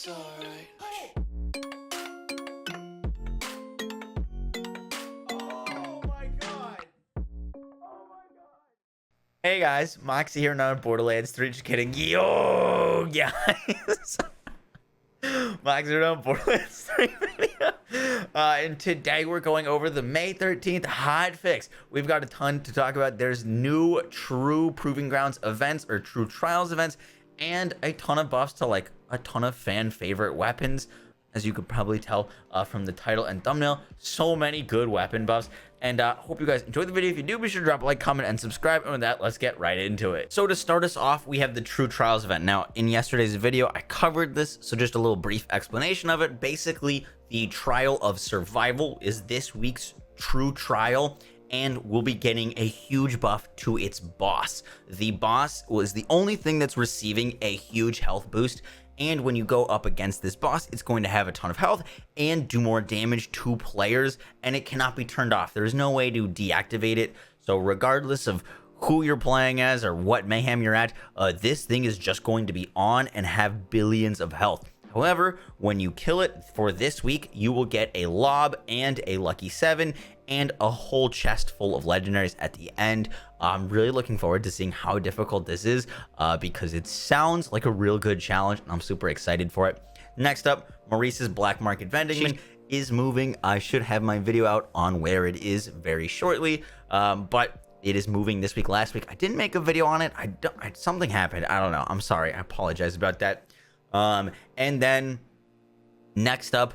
It's alright. Oh my god! Hey guys, Moxsy here, another Borderlands 3. Just kidding. Yo, guys. Moxsy here, another Borderlands 3 video. And today we're going over the May 13th hotfix. We've got a ton to talk about. There's new true Proving Grounds events or true trials events, and a ton of buffs to like a ton of fan favorite weapons. As you could probably tell from the title and thumbnail, so many good weapon buffs. And hope you guys enjoyed the video. If you do, be sure to drop a like, comment, and subscribe. And with that, let's get right into it. So to start us off, we have the True Trials event. Now, in yesterday's video, I covered this, so just a little brief explanation of it. Basically, the Trial of Survival is this week's True Trial, and we'll be getting a huge buff to its boss. The boss was the only thing that's receiving a huge health boost, and when you go up against this boss, it's going to have a ton of health and do more damage to players, and it cannot be turned off. There's no way to deactivate it. So regardless of who you're playing as or what mayhem you're at, this thing is just going to be on and have billions of health. However, when you kill it for this week, you will get a lob and a lucky 7 and a whole chest full of legendaries at the end. I'm really looking forward to seeing how difficult this is because it sounds like a real good challenge, and I'm super excited for it. Next up, Maurice's Black Market Vending is moving. I should have my video out on where it is very shortly, but it is moving this week. Last week, I didn't make a video on it. Something happened. I don't know. I'm sorry. I apologize about that. And then next up,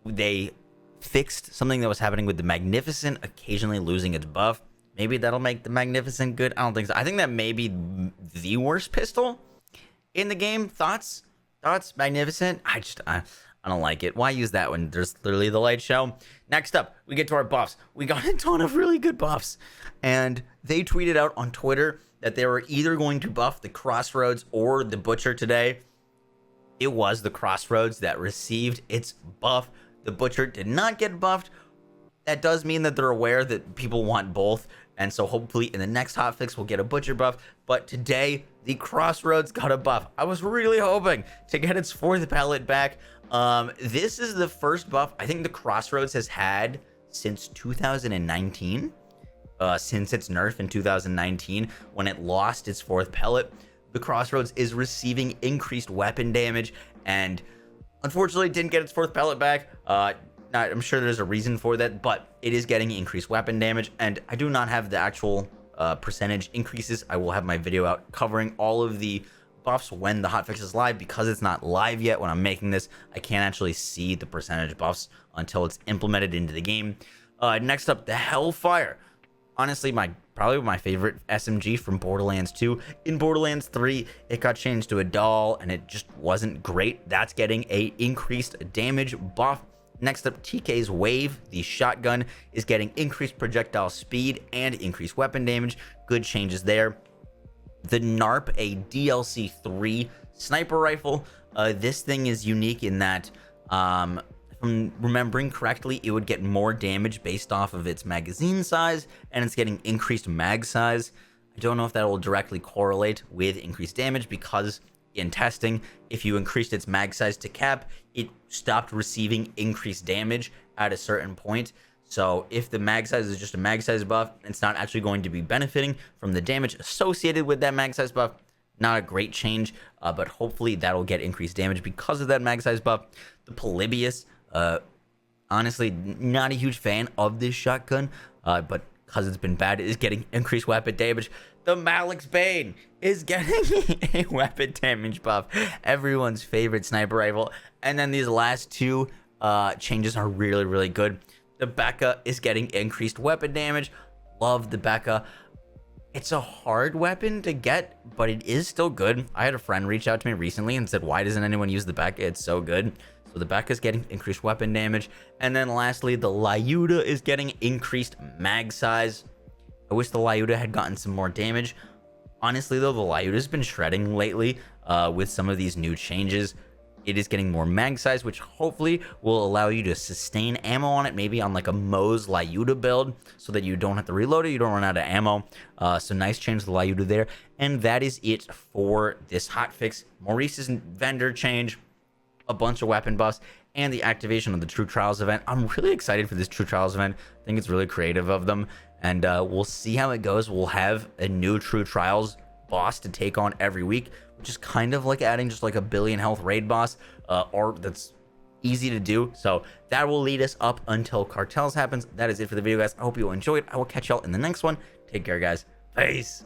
they fixed something that was happening with the Magnificent occasionally losing its buff. Maybe that'll make the Magnificent good. I don't think so. I think that may be the worst pistol in the game. Thoughts? Magnificent? I don't like it. Why use that when there's literally the light show? Next up, we get to our buffs. We got a ton of really good buffs, and they tweeted out on Twitter that they were either going to buff the Crossroads or the Butcher today. It was the Crossroads that received its buff. The Butcher did not get buffed. That does mean that they're aware that people want both, and so hopefully in the next hotfix we'll get a Butcher buff. But today, the Crossroads got a buff. I was really hoping to get its 4th pellet back. This is the first buff I think the Crossroads has had since 2019. Since its nerf in 2019, when it lost its 4th pellet. The Crossroads is receiving increased weapon damage, and unfortunately didn't get its 4th pellet back. I'm sure there's a reason for that, but it is getting increased weapon damage, and I do not have the actual percentage increases. I will have my video out covering all of the buffs when the hotfix is live. Because it's not live yet when I'm making this, I can't actually see the percentage buffs until it's implemented into the game. Next up, the Hellfire. Honestly, probably my favorite SMG from Borderlands 2. In Borderlands 3, it got changed to a doll, and it just wasn't great. That's getting a increased damage buff. Next up, TK's Wave, the shotgun, is getting increased projectile speed and increased weapon damage. Good changes there. The NARP, a DLC 3 sniper rifle. This thing is unique in that, from remembering correctly, it would get more damage based off of its magazine size, and it's getting increased mag size. I don't know if that will directly correlate with increased damage, because in testing, if you increased its mag size to cap, it stopped receiving increased damage at a certain point. So if the mag size is just a mag size buff, it's not actually going to be benefiting from the damage associated with that mag size buff. Not a great change, but hopefully that'll get increased damage because of that mag size buff. The Polybius, honestly, not a huge fan of this shotgun, but because it's been bad, it is getting increased weapon damage. The Malik's Bane is getting a weapon damage buff, everyone's favorite sniper rifle. And then these last two changes are really, really good. The Becca is getting increased weapon damage. Love the Becca. It's a hard weapon to get, but it is still good. I had a friend reach out to me recently and said, why doesn't anyone use the Becca? It's so good. So the Becca is getting increased weapon damage. And then lastly, the Lyuda is getting increased mag size. I wish the Lyuda had gotten some more damage. Honestly, though, the Lyuda has been shredding lately with some of these new changes. It is getting more mag size, which hopefully will allow you to sustain ammo on it, maybe on like a Moe's Lyuda build, so that you don't have to reload it, you don't run out of ammo. So nice change to the Lyuda there. And that is it for this hotfix. Maurice's vendor change. a bunch of weapon buffs, and the activation of the True Trials event. I'm really excited for this True Trials event. I think it's really creative of them, and we'll see how it goes. We'll have a new True Trials boss to take on every week, which is kind of like adding just like a billion health raid boss, or that's easy to do. So that will lead us up until Cartels happens. That is it for the video, guys. I hope you enjoyed. I will catch y'all in the next one. Take care, guys. Peace.